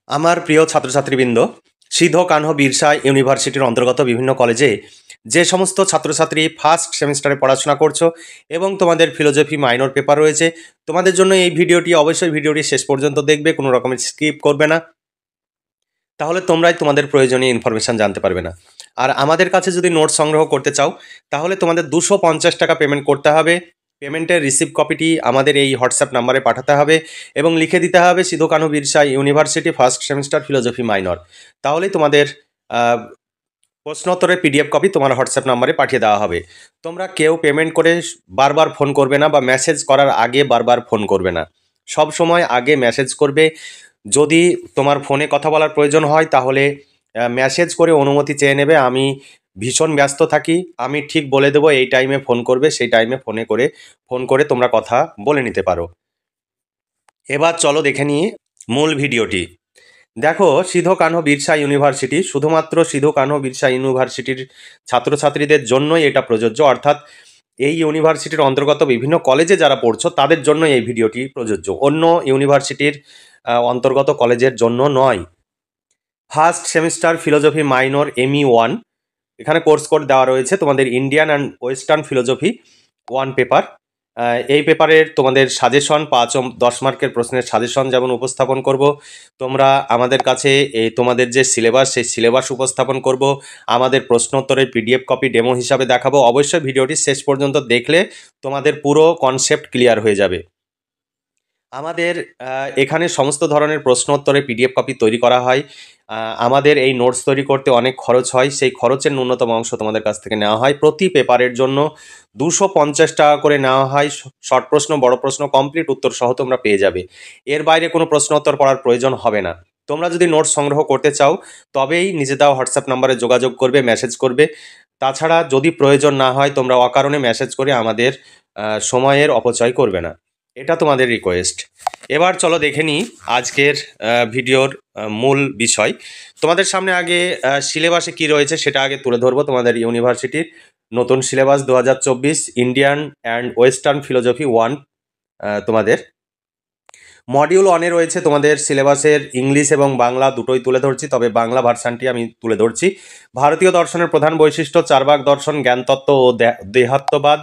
আমার প্রিয় ছাত্রছাত্রীবৃন্দ, সিধো কানহো বিরসা ইউনিভার্সিটির অন্তর্গত বিভিন্ন কলেজে যে সমস্ত ছাত্রছাত্রী ফার্স্ট সেমিস্টারে পড়াশোনা করছো এবং তোমাদের ফিলোজফি মাইনর পেপার রয়েছে, তোমাদের জন্য এই ভিডিওটি অবশ্যই ভিডিওটি শেষ পর্যন্ত দেখবে, কোনো রকমের স্কিপ করবে না, তাহলে তোমরাই তোমাদের প্রয়োজনীয় ইনফরমেশান জানতে পারবে না। আর আমাদের কাছে যদি নোট সংগ্রহ করতে চাও তাহলে তোমাদের 250 টাকা পেমেন্ট করতে হবে। পেমেন্টের রিসিভ কপিটি আমাদের এই হোয়াটসঅ্যাপ নাম্বারে পাঠাতে হবে এবং লিখে দিতে হবে Sidho Kanho Birsa university first semester philosophy minor. তাহলেই তোমাদের প্রশ্নোত্তরের পিডিএফ কপি তোমার হোয়াটসঅ্যাপ নাম্বারে পাঠিয়ে দেওয়া হবে। তোমরা কেউ পেমেন্ট করে বারবার ফোন করবে না বা মেসেজ করার আগে বারবার ফোন করবে না, সব সময় আগে মেসেজ করবে। যদি তোমার ফোনে কথা বলার প্রয়োজন হয় তাহলে মেসেজ করে অনুমতি চেয়ে নেবে। আমি ভীষণ ব্যস্ত থাকি, আমি ঠিক বলে দেবো এই টাইমে ফোন করবে, সেই টাইমে ফোন করে তোমরা কথা বলে নিতে পারো। এবার চলো দেখে নিই মূল ভিডিওটি। দেখো, সিধো কানহো বিরসা ইউনিভার্সিটি শুধুমাত্র সিধো কানহো বিরসা ইউনিভার্সিটির ছাত্রছাত্রীদের জন্যই এটা প্রযোজ্য, অর্থাৎ এই ইউনিভার্সিটির অন্তর্গত বিভিন্ন কলেজে যারা পড়ছো তাদের জন্য এই ভিডিওটি প্রযোজ্য, অন্য ইউনিভার্সিটির অন্তর্গত কলেজের জন্য নয়। First semester philosophy minor ME1, এখানে কোর্স কোড দেওয়া রয়েছে তোমাদের Indian and western philosophy 1 paper. এই পেপারের তোমাদের সাজেশন 5 ও 10 মার্কের প্রশ্নের সাজেশন যেমন উপস্থাপন করব, তোমরা আমাদের কাছে এই তোমাদের যে সিলেবাস সেই সিলেবাস উপস্থাপন করব, আমাদের প্রশ্নোত্তরের পিডিএফ কপি ডেমো হিসাবে দেখাবো। অবশ্যই ভিডিওটি শেষ পর্যন্ত দেখলে তোমাদের পুরো কনসেপ্ট ক্লিয়ার হয়ে যাবে। আমাদের এখানে সমস্ত ধরনের প্রশ্নোত্তরে পিডিএফ কপি তৈরি করা হয়। আমাদের এই নোটস তৈরি করতে অনেক খরচ হয়, সেই খরচের ন্যূনতম অংশ তোমাদের কাছ থেকে নেওয়া হয়। প্রতি পেপারের জন্য 250 টাকা করে নেওয়া হয়। শর্ট প্রশ্ন, বড় প্রশ্ন, কমপ্লিট উত্তর সহ তোমরা পেয়ে যাবে। এর বাইরে কোনো প্রশ্নোত্তর পড়ার প্রয়োজন হবে না। তোমরা যদি নোটস সংগ্রহ করতে চাও তবেই নিজে দেওয়া হোয়াটসঅ্যাপ নাম্বারে যোগাযোগ করবে, মেসেজ করবে। তাছাড়া যদি প্রয়োজন না হয় তোমরা অকারণে মেসেজ করে আমাদের সময়ের অপচয় করবে না, এটা তোমাদের রিকোয়েস্ট। এবার চলো দেখে নিই আজকের ভিডিওর মূল বিষয়। তোমাদের সামনে আগে সিলেবাসে কি রয়েছে সেটা আগে তুলে ধরবো। তোমাদের ইউনিভার্সিটির নতুন syllabus 2024 Indian and western philosophy 1। তোমাদের মডিউল 1-এ রয়েছে তোমাদের সিলেবাসের ইংলিশ এবং বাংলা দুটোই তুলে ধরছি, তবে বাংলা ভার্সানটি আমি তুলে ধরছি। ভারতীয় দর্শনের প্রধান বৈশিষ্ট্য, চারবাক দর্শন, জ্ঞানতত্ত্ব ও দেহাত্মবাদ।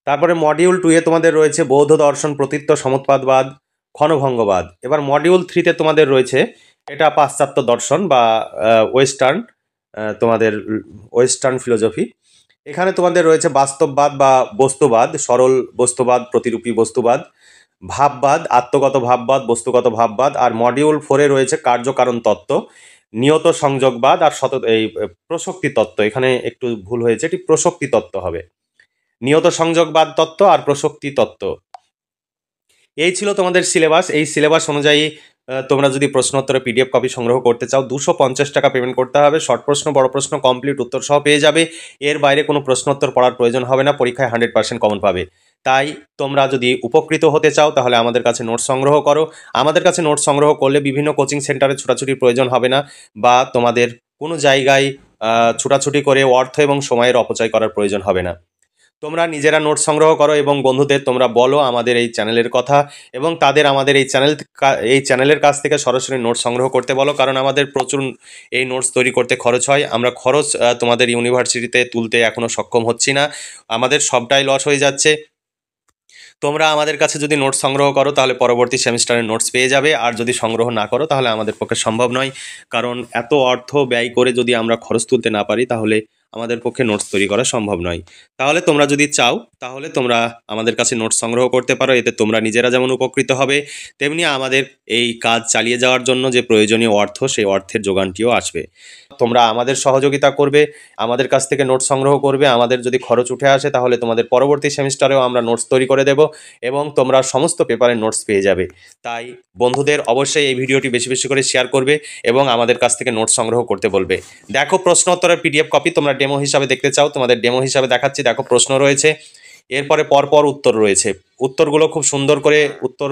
তারপরে মডিউল 2-এ তোমাদের রয়েছে বৌদ্ধ দর্শন, প্রতীত্ব, সমুৎপাদবাদ, ক্ষণভঙ্গবাদ। এবার মডিউল 3-তে তোমাদের রয়েছে এটা পাশ্চাত্য দর্শন বা ওয়েস্টার্ন, তোমাদের ওয়েস্টার্ন ফিলোজফি। এখানে তোমাদের রয়েছে বাস্তববাদ বা বস্তুবাদ, সরল বস্তুবাদ, প্রতিরূপী বস্তুবাদ, ভাববাদ, আত্মগত ভাববাদ, বস্তুগত ভাববাদ। আর মডিউল 4-এ রয়েছে কার্যকারণ তত্ত্ব, নিয়ত সংযোগবাদ আর এই প্রসক্তি তত্ত্ব। এখানে একটু ভুল হয়েছে, এটি প্রসক্তি তত্ত্ব হবে। নিয়ত সংযোগবাদ তত্ত্ব আর প্রসক্তি তত্ত্ব, এই ছিল তোমাদের সিলেবাস। এই সিলেবাস অনুযায়ী তোমরা যদি প্রশ্নোত্তরে পিডিএফ কপি সংগ্রহ করতে চাও 250 টাকা পেমেন্ট করতে হবে। শর্ট প্রশ্ন, বড় প্রশ্ন, কমপ্লিট উত্তর সহ পেয়ে যাবে। এর বাইরে কোনো প্রশ্নোত্তর পড়ার প্রয়োজন হবে না, পরীক্ষায় 100% কমন পাবে। তাই তোমরা যদি উপকৃত হতে চাও তাহলে আমাদের কাছে নোট সংগ্রহ করো। আমাদের কাছে নোট সংগ্রহ করলে বিভিন্ন কোচিং সেন্টারে ছোটাছুটির প্রয়োজন হবে না, বা তোমাদের কোনো জায়গায় ছোটাছুটি করে অর্থ এবং সময়ের অপচয় করার প্রয়োজন হবে না। তোমরা নিজেরা নোট সংগ্রহ করো এবং বন্ধুদের তোমরা বলো আমাদের এই চ্যানেলের কথা, এবং তাদের আমাদের এই চ্যানেলের কাছ থেকে সরাসরি নোট সংগ্রহ করতে বলো, কারণ আমাদের প্রচুর এই নোটস তৈরি করতে খরচ হয়। আমরা খরচ তোমাদের ইউনিভার্সিটিতে তুলতে এখনও সক্ষম হচ্ছি না, আমাদের সবটাই লস হয়ে যাচ্ছে। তোমরা আমাদের কাছে যদি নোটস সংগ্রহ করো তাহলে পরবর্তী সেমিস্টারের নোটস পেয়ে যাবে, আর যদি সংগ্রহ না করো তাহলে আমাদের পক্ষে সম্ভব নয়, কারণ এত অর্থ ব্যয় করে যদি আমরা খরচ তুলতে না পারি তাহলে আমাদের পক্ষে নোটস তৈরি করা সম্ভব নয়। তাহলে তোমরা যদি চাও তাহলে তোমরা আমাদের কাছে নোটস সংগ্রহ করতে পারো। এতে তোমরা নিজেরা যেমন উপকৃত হবে, তেমনি আমাদের এই কাজ চালিয়ে যাওয়ার জন্য যে প্রয়োজনীয় অর্থ, সেই অর্থের যোগানটিও আসবে। তোমরা আমাদের সহযোগিতা করবে, আমাদের কাছ থেকে নোটস সংগ্রহ করবে। আমাদের যদি খরচ উঠে আসে তাহলে তোমাদের পরবর্তী সেমিস্টারেও আমরা নোটস তৈরি করে দেব এবং তোমরা সমস্ত পেপারের নোটস পেয়ে যাবে। তাই বন্ধুদের অবশ্যই এই ভিডিওটি বেশি বেশি করে শেয়ার করবে এবং আমাদের কাছ থেকে নোটস সংগ্রহ করতে বলবে। দেখো, প্রশ্ন উত্তরের পিডিএফ কপি তোমরা ডেমো হিসাবে দেখতে চাও, তোমাদের ডেমো হিসাবে দেখাচ্ছি। দেখো, প্রশ্ন রয়েছে, এরপরে পরপর উত্তর রয়েছে। উত্তরগুলো খুব সুন্দর করে উত্তর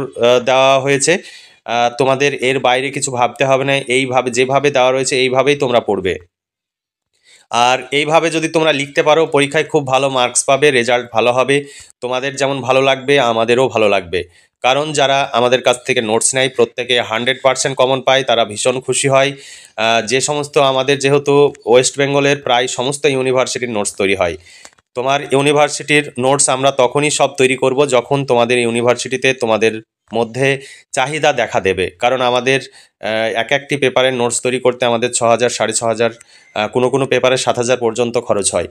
দেওয়া হয়েছে। তোমাদের এর বাইরে কিছু ভাবতে হবে না, এইভাবে যেভাবে দেওয়া রয়েছে এইভাবেই তোমরা পড়বে। আর এইভাবে যদি তোমরা লিখতে পারো পরীক্ষায় খুব ভালো মার্কস পাবে, রেজাল্ট ভালো হবে। তোমাদের যেমন ভালো লাগবে আমাদেরও ভালো লাগবে। কারণ যারা আমাদের কাছ থেকে নোটস নেয় প্রত্যেকে 100% কমন পায়, তারা ভীষণ খুশি হয়। যে সমস্ত আমাদের যেহেতু ওয়েস্ট বেঙ্গলের প্রায় সমস্ত ইউনিভার্সিটির নোটস তৈরি হয়, তোমার ইউনিভার্সিটির নোটস আমরা তখনই সব তৈরি করব যখন তোমাদের ইউনিভার্সিটিতে তোমাদের মধ্যে চাহিদা দেখা দেবে। কারণ আমাদের এক একটি পেপারের নোটস তৈরি করতে আমাদের 6,000 5,500, কোনো পেপারে 7,000 পর্যন্ত খরচ হয়।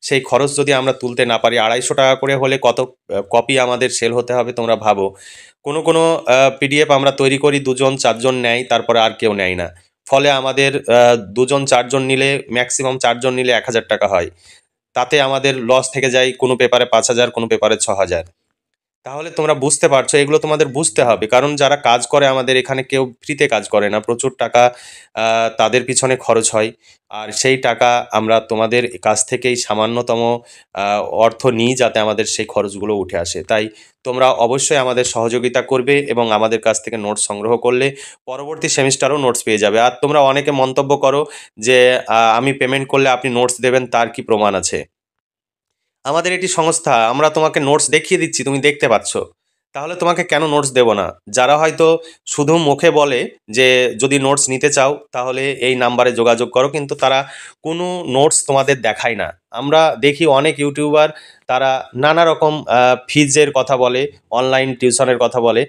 সেই খরচ যদি আমরা তুলতে না পারি, 250 টাকা করে হলে কত কপি আমাদের সেল হতে হবে তোমরা ভাবো। কোনো পিডিএফ আমরা তৈরি করি, 2জন 4জন নেয়, তারপরে আর কেউ নেয় না। ফলে আমাদের 2জন 4জন নিলে, ম্যাক্সিমাম 4জন নিলে 1,000 টাকা হয়। তাতে আমাদের লস থেকে যায়, কোনো পেপারে 5,000, কোনো পেপারে 6,000। তাহলে তোমরা বুঝতে পারছো, এগুলো তোমাদের বুঝতে হবে। কারণ যারা কাজ করে আমাদের এখানে কেউ ফ্রিতে কাজ করে না, প্রচুর টাকা তাদের পিছনে খরচ হয়। আর সেই টাকা আমরা তোমাদের কাছ থেকেই সামান্যতম অর্থ নিই যাতে আমাদের সেই খরচগুলো উঠে আসে। তাই তোমরা অবশ্যই আমাদের সহযোগিতা করবে এবং আমাদের কাছ থেকে নোটস সংগ্রহ করলে পরবর্তী সেমিস্টারও নোটস পেয়ে যাবে। আর তোমরা অনেকে মন্তব্য করো যে আমি পেমেন্ট করলে আপনি নোটস দেবেন, তার কি প্রমাণ আছে? আমাদের এটি সংস্থা, আমরা তোমাকে নোটস দেখিয়ে দিচ্ছি, তুমি দেখতে পাচ্ছ। তাহলে তোমাকে কেন নোটস দেব না? যারা হয়তো শুধু মুখে বলে যে যদি নোটস নিতে চাও তাহলে এই নাম্বারে যোগাযোগ করো, কিন্তু তারা কোনো নোটস তোমাদের দেখায় না। আমরা দেখি অনেক ইউটিউবার, তারা নানা রকম ফিজের কথা বলে, অনলাইন টিউশনের কথা বলে,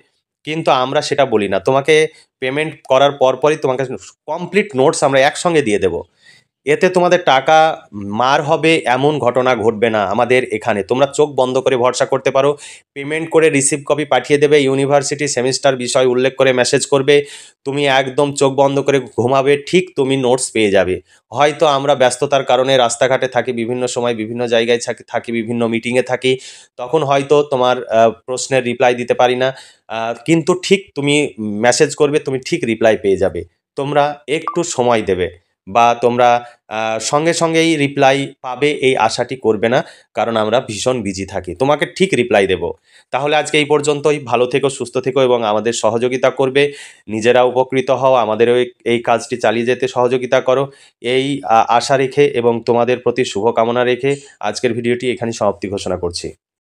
কিন্তু আমরা সেটা বলি না। তোমাকে পেমেন্ট করার পরপরই তোমাকে কমপ্লিট নোটস আমরা একসঙ্গে দিয়ে দেবো। এতে তোমাদের টাকা মার হবে এমন ঘটনা ঘটবে না আমাদের এখানে। তোমরা চোখ বন্ধ করে ভরসা করতে পারো। পেমেন্ট করে রিসিভ কপি পাঠিয়ে দেবে, ইউনিভার্সিটি সেমিস্টার বিষয় উল্লেখ করে মেসেজ করবে, তুমি একদম চোখ বন্ধ করে ঘুমাবে, ঠিক তুমি নোটস পেয়ে যাবে। হয়তো আমরা ব্যস্ততার কারণে রাস্তাঘাটে থাকি, বিভিন্ন সময় বিভিন্ন জায়গায় থাকি, বিভিন্ন মিটিংয়ে থাকি, তখন হয়তো তোমার প্রশ্নের রিপ্লাই দিতে পারি না, কিন্তু ঠিক তুমি মেসেজ করবে, তুমি ঠিক রিপ্লাই পেয়ে যাবে। তোমরা একটু সময় দেবে, বা তোমরা সঙ্গে সঙ্গেই রিপ্লাই পাবে এই আশাটি করবে না, কারণ আমরা ভীষণ বিজি থাকি। তোমাকে ঠিক রিপ্লাই দেব। তাহলে আজকে এই পর্যন্তই। ভালো থেকো, সুস্থ থেকো এবং আমাদের সহযোগিতা করবে। নিজেরা উপকৃত হও, আমাদেরও এই কাজটি চালিয়ে যেতে সহযোগিতা করো, এই আশা রেখে এবং তোমাদের প্রতি শুভকামনা রেখে আজকের ভিডিওটি এখানে সমাপ্তি ঘোষণা করছি।